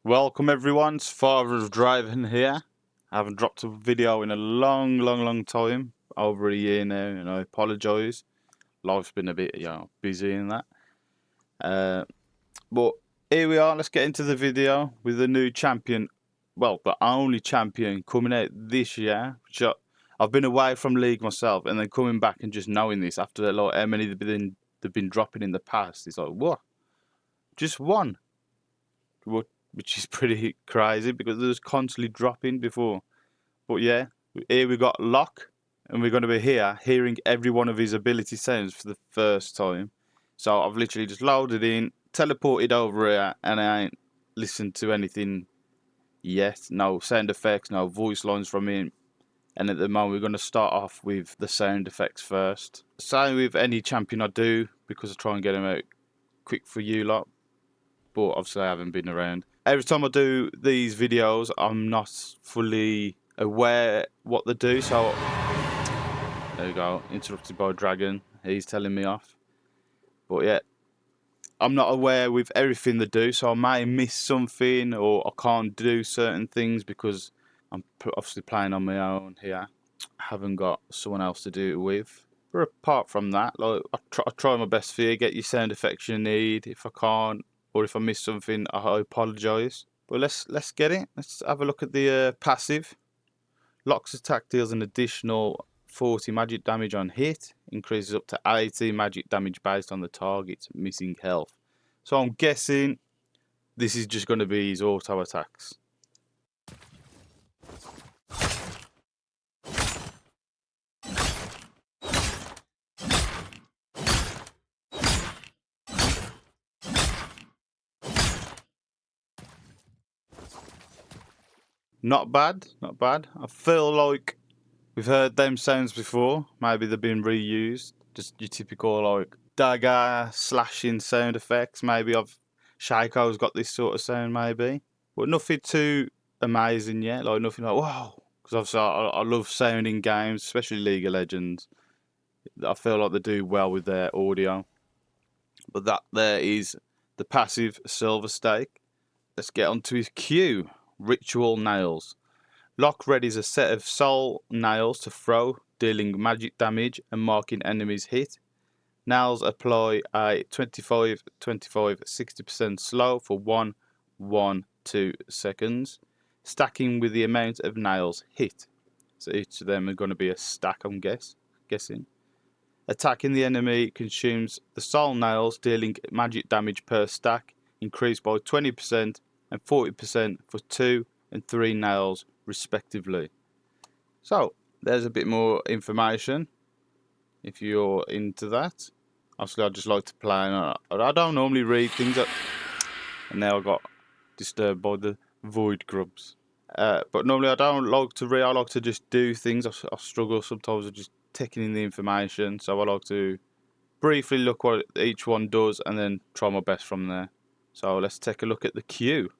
Welcome everyone, it's Father of Driving here. I haven't dropped a video in a long time, over a year now, and I apologise. Life's been a bit, busy in that. But here we are, let's get into the video with the new champion, well, the only champion coming out this year. Which I've been away from League myself, and then coming back and just knowing this after like how many they've been dropping in the past. It's like, what? Just one? What? Which is pretty crazy because it was constantly dropping before. But yeah, here we got Locke, and we're going to be hearing every one of his ability sounds for the first time. So I've literally just loaded in, teleported over here, and I ain't listened to anything yet. No sound effects, no voice lines from him. And at the moment we're going to start off with the sound effects first. Same with any champion I do, because I try and get them out quick for you lot. But obviously I haven't been around. Every time I do these videos, I'm not fully aware what they do, so there we go, interrupted by a dragon. He's telling me off. But yeah, I'm not aware with everything they do, so I may miss something or I can't do certain things because I'm obviously playing on my own here. I haven't got someone else to do it with. But apart from that, like I try my best for you, get your sound effects you need. If I can't, or if I miss something, I apologise. But let's get it. Let's have a look at the passive. Locke's attack deals an additional 40 magic damage on hit, increases up to 80 magic damage based on the target's missing health. So I'm guessing this is just going to be his auto attacks. Not bad, not bad. I feel like we've heard them sounds before. Maybe they've been reused. Just your typical like dagger slashing sound effects. Maybe Shaiko's got this sort of sound maybe. But nothing too amazing yet. Like nothing like wow. Because obviously I love sound in games, especially League of Legends. I feel like they do well with their audio. But that there is the passive Silver Stake. Let's get on to his Q. Ritual Nails. Locke readies a set of soul nails to throw, dealing magic damage and marking enemies hit. Nails apply a 25, 60% slow for 2 seconds, stacking with the amount of nails hit. So each of them are going to be a stack, I'm guessing. Attacking the enemy consumes the soul nails, dealing magic damage per stack, increased by 20% and 40% for 2 and 3 nails respectively. So there's a bit more information if you're into that. Obviously I just like to play, and I don't normally read things up, and now I got disturbed by the void grubs. But normally I don't like to read, I like to just do things. I struggle sometimes with just taking in the information, so I like to briefly look what each one does and then try my best from there. So let's take a look at the Q.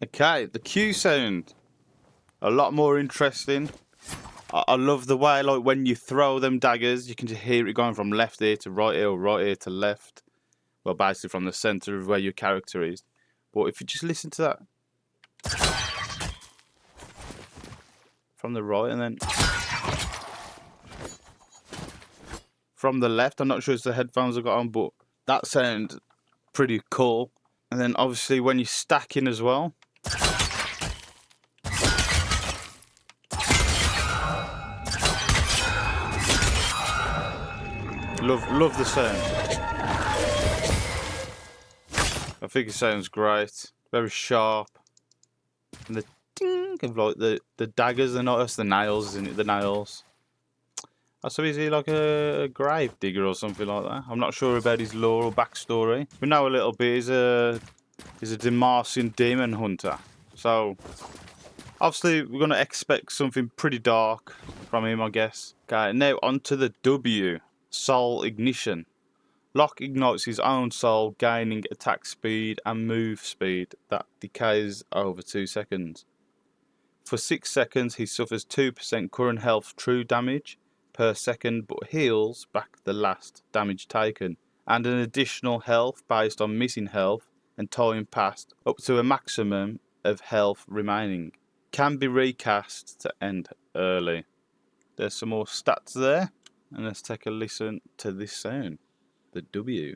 Okay, the Q sound, a lot more interesting. I love the way, like, when you throw them daggers, you can just hear it going from left ear to right ear, or right ear to left. Well, basically from the centre of where your character is. But if you just listen to that from the right and then from the left, I'm not sure it's the headphones I got on, but that sounds pretty cool. And then obviously when you're stacking as well, Love the sound. I think it sounds great. Very sharp. And the ding of like the daggers, they're not just the nails, isn't it? The nails. Oh, so is he like a grave digger or something like that? I'm not sure about his lore or backstory. We know a little bit. He's a Demarcian demon hunter. So obviously we're gonna expect something pretty dark from him, I guess. Okay, now on to the W. Soul Ignition. Locke ignites his own soul, gaining attack speed and move speed that decays over 2 seconds. For 6 seconds, he suffers 2% current health true damage per second, but heals back the last damage taken, and an additional health based on missing health and time passed, up to a maximum of health remaining. Can be recast to end early. There's some more stats there, and let's take a listen to this sound. The W.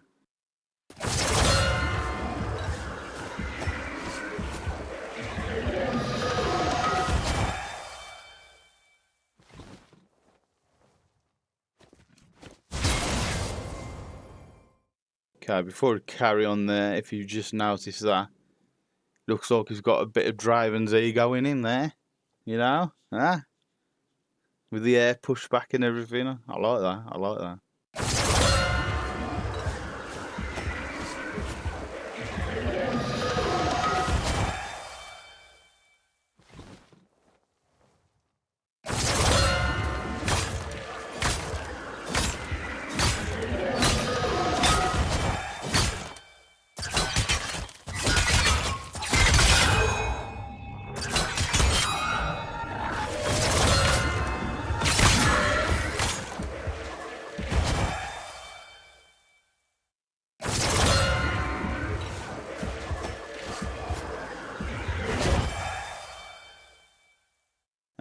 Okay, before we carry on there, if you just noticed that, looks like he's got a bit of Draven's ego in there, you know? Huh? With the air pushed back and everything. I like that, I like that.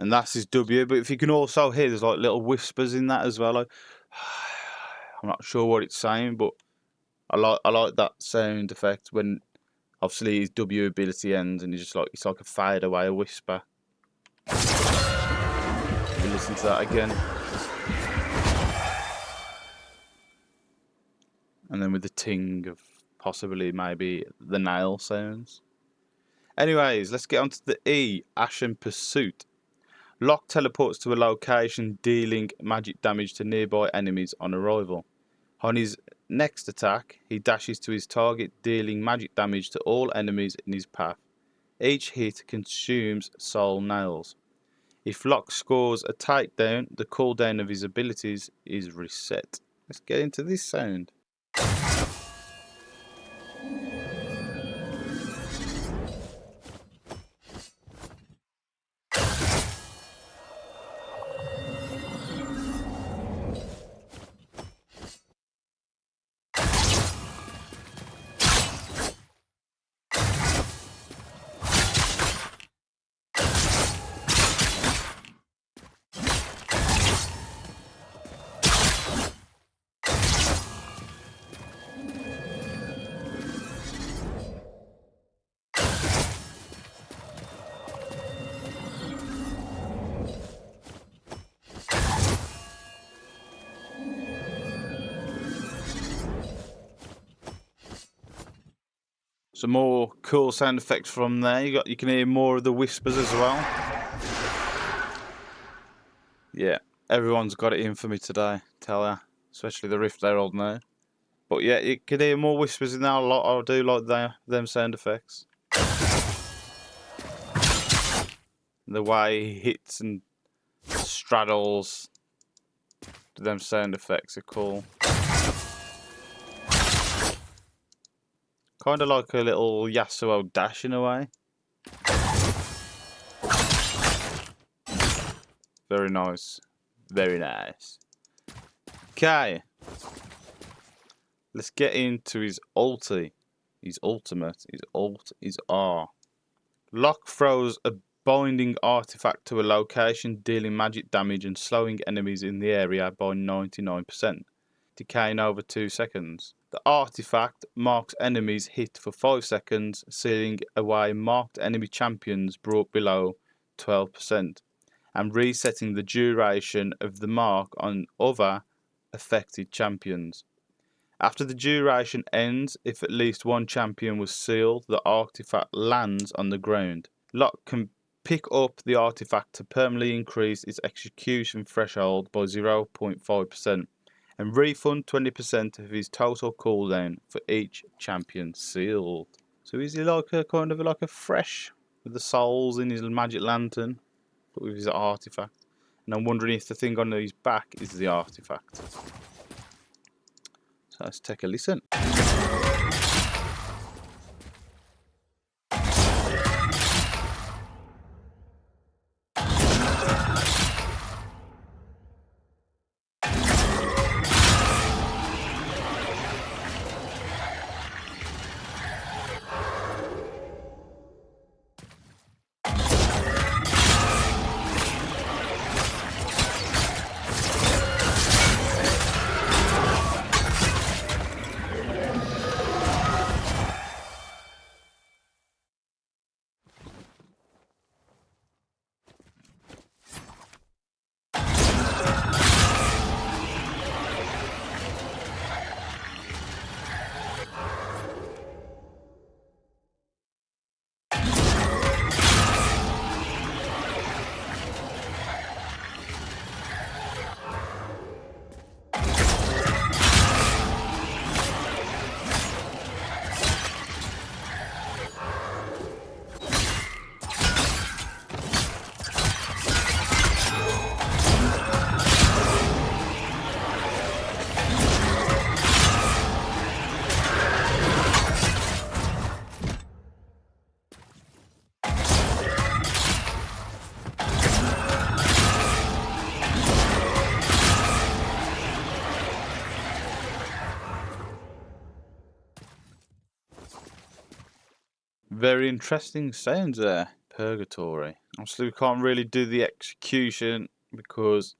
And that's his W, but if you can also hear, there's like little whispers in that as well. Like, I'm not sure what it's saying, but I like that sound effect when obviously his W ability ends and it's like a fade away, a whisper. You listen to that again. And then with the ting of possibly maybe the nail sounds. Anyways, let's get on to the E, Ashen Pursuit. Locke teleports to a location, dealing magic damage to nearby enemies on arrival. On his next attack, he dashes to his target, dealing magic damage to all enemies in his path. Each hit consumes soul nails. If Locke scores a takedown, the cooldown of his abilities is reset. Let's get into this sound. Some more cool sound effects from there. You can hear more of the whispers as well. Yeah, everyone's got it in for me today, tell ya. Especially the Rift Herald now. But yeah, you can hear more whispers in there a lot. I do like them sound effects. The way he hits and straddles. Them sound effects are cool. Kind of like a little Yasuo dash in a way. Very nice. Very nice. Okay. Let's get into his ulti. His ultimate. His ult is R. Locke throws a binding artifact to a location, dealing magic damage and slowing enemies in the area by 99%. Decaying over 2 seconds. The artifact marks enemies hit for 5 seconds, sealing away marked enemy champions brought below 12%, and resetting the duration of the mark on other affected champions. After the duration ends, if at least one champion was sealed, the artifact lands on the ground. Locke can pick up the artifact to permanently increase its execution threshold by 0.5% and refund 20% of his total cooldown for each champion sealed. So is he like a kind of like a fresh with the souls in his magic lantern, but with his artifact? And I'm wondering if the thing on his back is the artifact. So let's take a listen. Very interesting sounds there. Purgatory. Obviously we can't really do the execution because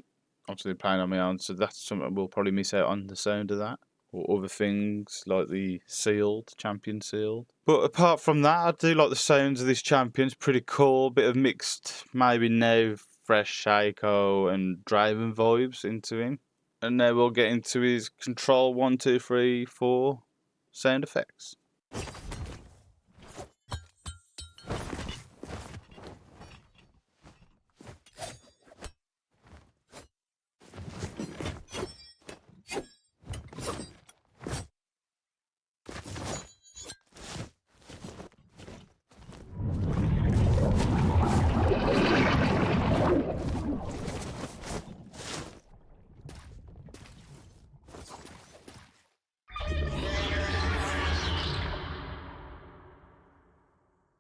obviously playing on my own, so that's something we'll probably miss out on, the sound of that. Or other things like the sealed, champion sealed. But apart from that, I do like the sounds of this champion. It's pretty cool. Bit of mixed, maybe now fresh Shaco and Draven vibes into him. And now we'll get into his control 1, 2, 3, 4 sound effects.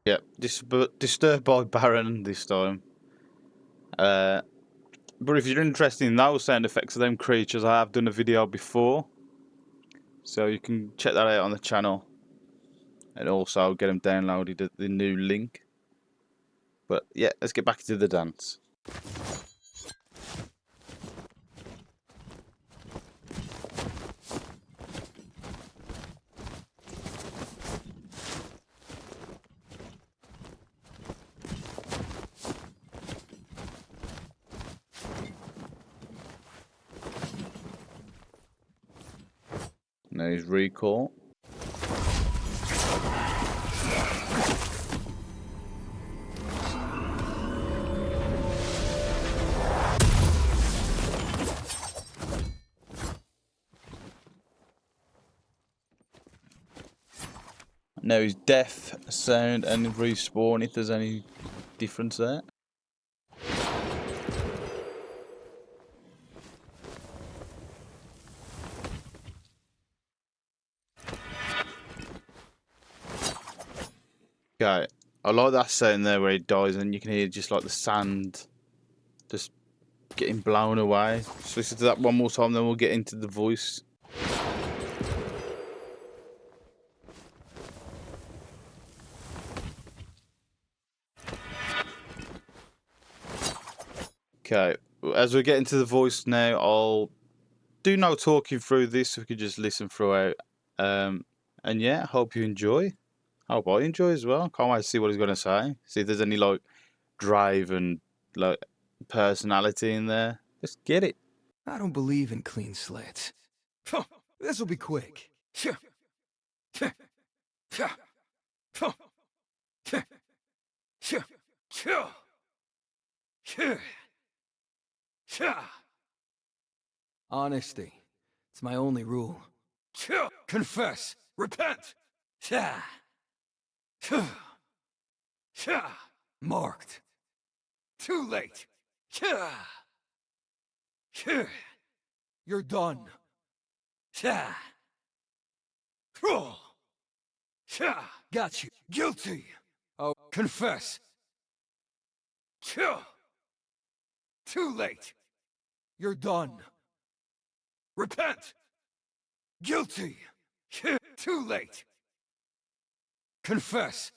Yep, disturbed by Baron this time. But if you're interested in those sound effects of them creatures, I have done a video before. So you can check that out on the channel. And also get them downloaded at the new link. But yeah, let's get back to the dance. Now his recall. Now his death sound and respawn, if there's any difference there. Okay, I like that sound there where he dies and you can hear just like the sand just getting blown away. Just listen to that one more time, then we'll get into the voice. Okay, as we get into the voice now, I'll do no talking through this, so we can just listen throughout. And yeah, hope you enjoy. Hope I enjoy as well. Can't wait to see what he's going to say. See if there's any like drive and like personality in there. Let's get it. I don't believe in clean slates. This'll be quick. Honesty. It's my only rule. Confess. Repent. Marked. Too late. You're done. Got you. Guilty. Oh, confess. Too late. You're done. Repent. Guilty. Too late. Confess.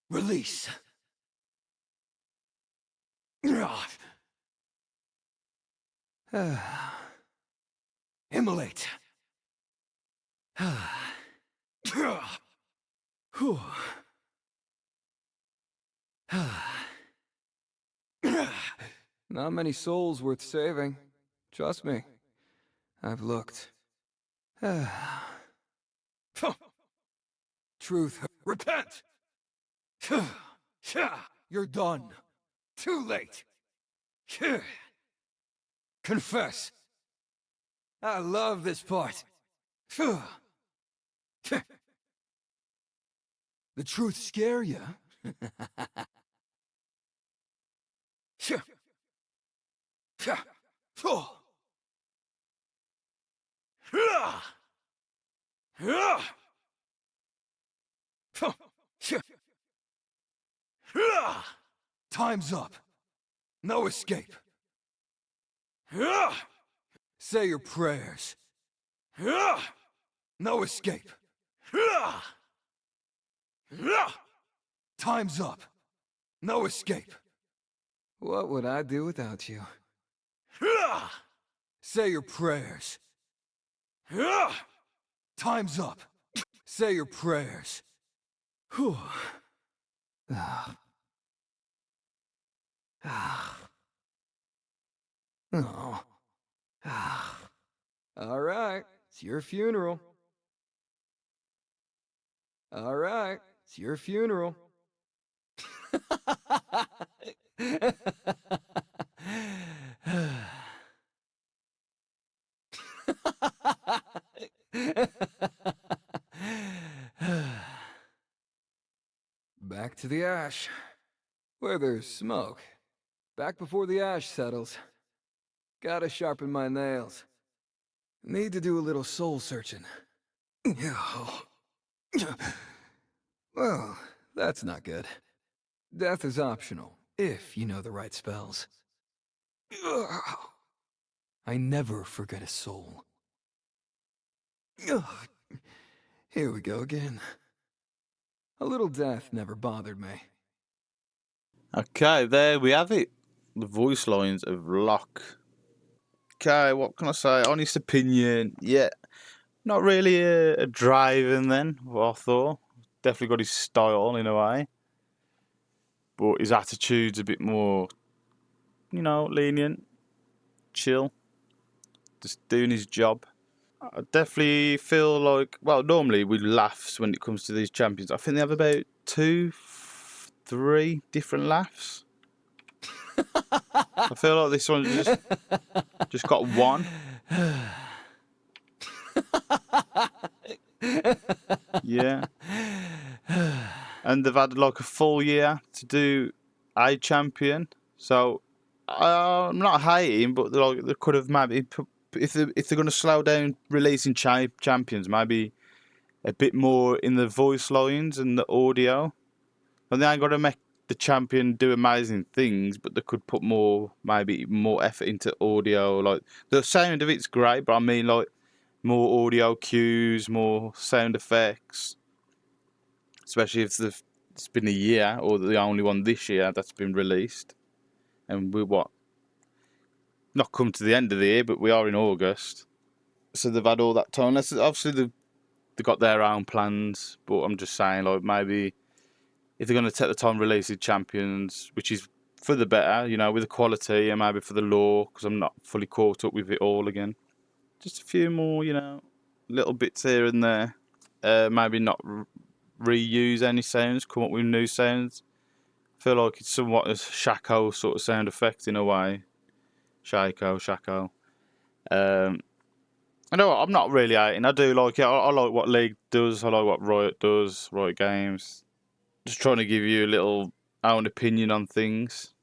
Release. Immolate. Not many souls worth saving. Trust me. I've looked. Truth. Repent! You're done. Too late. Confess. I love this part. The truth scare ya? Time's up. No escape. Say your prayers. No escape. Time's up. No escape. What would I do without you? Say your prayers. Time's up. Say your prayers. Whew. Oh. All right, it's your funeral. All right, it's your funeral. Back to the ash. Where there's smoke. Back before the ash settles. Gotta sharpen my nails. Need to do a little soul searching. Well, that's not good. Death is optional, if you know the right spells. I never forget a soul. Here we go again. A little death never bothered me. Okay, there we have it. The voice lines of Locke. Okay, what can I say? Honest opinion, yeah. Not really a driving then, what I thought. Definitely got his style in a way. But his attitude's a bit more, you know, lenient, chill. Just doing his job. I definitely feel like, well, normally we laughs when it comes to these champions. I think they have about 2, 3 different laughs. I feel like this one just got one. Yeah. And they've had like a full year to do a champion. So I'm not hating, but like they could have maybe put, if they're going to slow down releasing champions, maybe a bit more in the voice lines and the audio. And they ain't got to make the champion do amazing things, but they could put maybe more effort into audio. Like the sound of it's great, but I mean like more audio cues, more sound effects. Especially if it's been a year, or the only one this year that's been released. And we're not come to the end of the year, but we are in August. So they've had all that time. Obviously, they've got their own plans, but I'm just saying, like, maybe if they're going to take the time releasing champions, which is for the better, you know, with the quality and maybe for the lore, because I'm not fully caught up with it all again. Just a few more, you know, little bits here and there. Maybe not reuse any sounds, come up with new sounds. I feel like it's somewhat a Shaco sort of sound effect in a way. Shaco. I know I'm not really hating. I do like it. I like what League does. I like what Riot does. Riot Games. Just trying to give you a little own opinion on things.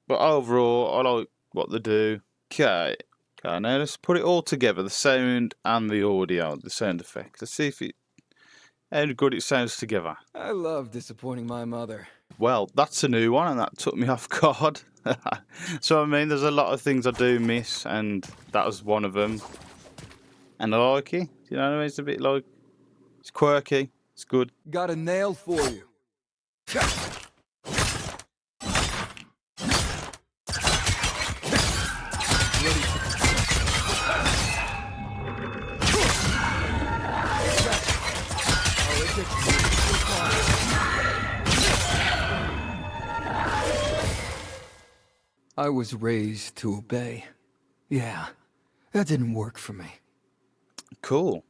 But overall, I like what they do. Okay. Okay, now let's put it all together. The sound and the audio, the sound effects. Let's see if it how good it sounds together. I love disappointing my mother. Well, that's a new one and that took me off guard. So I mean there's a lot of things I do miss and that was one of them. And I like it. You know what I mean? It's a bit like it's quirky. It's good. Got a nail for you. I was raised to obey. Yeah, that didn't work for me. Cool.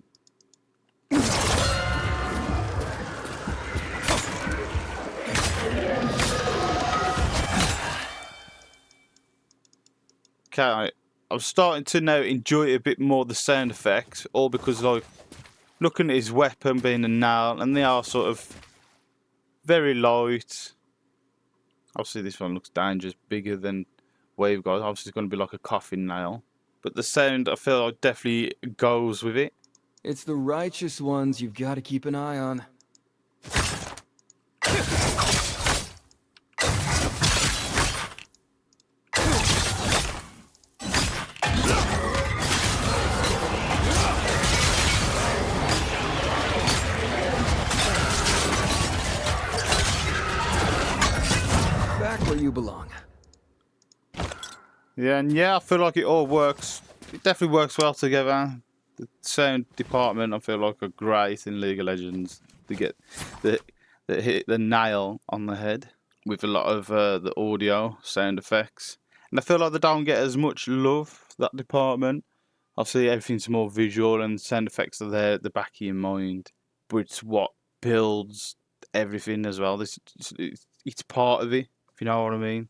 Okay, I'm starting to now enjoy it a bit more, the sound effects, all because like looking at his weapon being a nail, and they are sort of very light. Obviously this one looks dangerous, bigger than Wave Guys. Obviously it's going to be like a coffin nail. But the sound I feel like definitely goes with it. It's the righteous ones you've got to keep an eye on. Back where you belong. Yeah, and yeah, I feel like it all works. It definitely works well together. The sound department I feel like are great in League of Legends. They get the hit the nail on the head with a lot of the audio sound effects, and I feel like they don't get as much love, that department. Obviously everything's more visual and sound effects are there at the back of your mind, but it's what builds everything as well. It's part of it, if you know what I mean.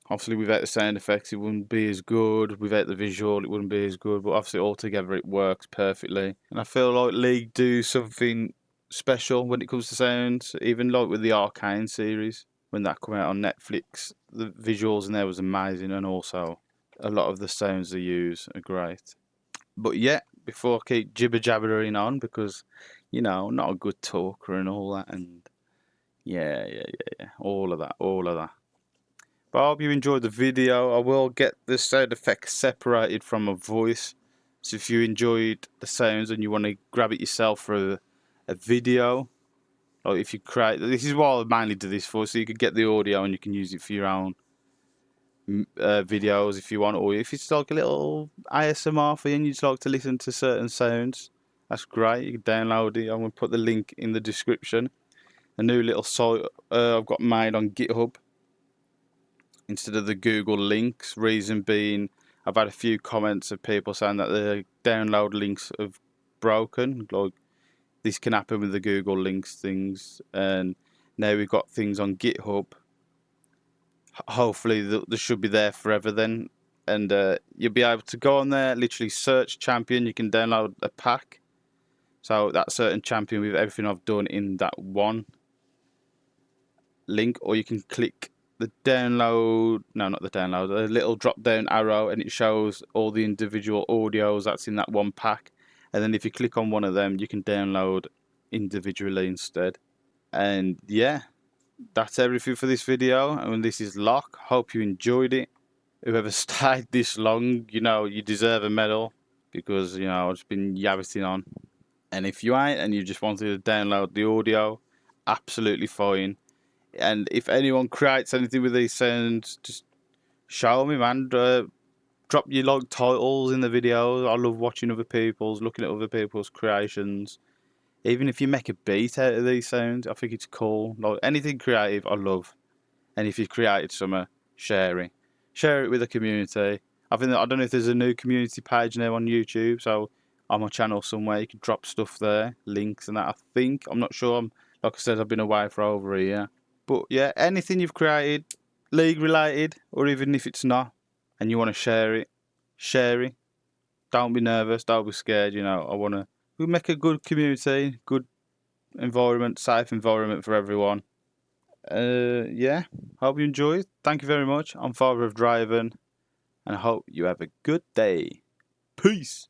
Obviously, without the sound effects, it wouldn't be as good. Without the visual, it wouldn't be as good. But obviously, altogether, it works perfectly. And I feel like League do something special when it comes to sounds. Even like with the Arcane series, when that came out on Netflix, the visuals in there was amazing, and also a lot of the sounds they use are great. But yeah, before I keep jibber jabbering on, because you know, not a good talker and all that, and yeah, all of that. But I hope you enjoyed the video. I will get the sound effects separated from my voice. So if you enjoyed the sounds and you want to grab it yourself for a video, or if you create, this is what I mainly do this for, so you could get the audio and you can use it for your own videos if you want, or if it's like a little ASMR for you and you just like to listen to certain sounds, that's great. You can download it. I'm going to put the link in the description. A new little site I've got made on GitHub instead of the Google links. Reason being, I've had a few comments of people saying that the download links have broken. Like this can happen with the Google links things, and now we've got things on GitHub. Hopefully they should be there forever then, and you'll be able to go on there, literally search champion. You can download a pack, so that certain champion with everything I've done in that one link, or you can click the download, no, not the download, a little drop down arrow, and it shows all the individual audios that's in that one pack. And then if you click on one of them, you can download individually instead. And yeah, that's everything for this video. I mean, this is Locke. Hope you enjoyed it. Whoever stayed this long, you know, you deserve a medal, because, you know, I've just been yabbiting on. And if you ain't and you just wanted to download the audio, absolutely fine. And if anyone creates anything with these sounds, just show me, man. Drop your like titles in the videos. I love watching looking at other people's creations. Even if you make a beat out of these sounds, I think it's cool. Like anything creative, I love. And if you created something, share it. Share it with the community. I don't know if there's a new community page now on YouTube, so on my channel somewhere you can drop stuff there, links and that. I think I'm not sure. Like I said, I've been away for over a year. But yeah, anything you've created, League related, or even if it's not, and you want to share it, share it. Don't be nervous. Don't be scared. You know, we make a good community, good environment, safe environment for everyone. Yeah, hope you enjoyed. Thank you very much. I'm Father of Driving, and I hope you have a good day. Peace.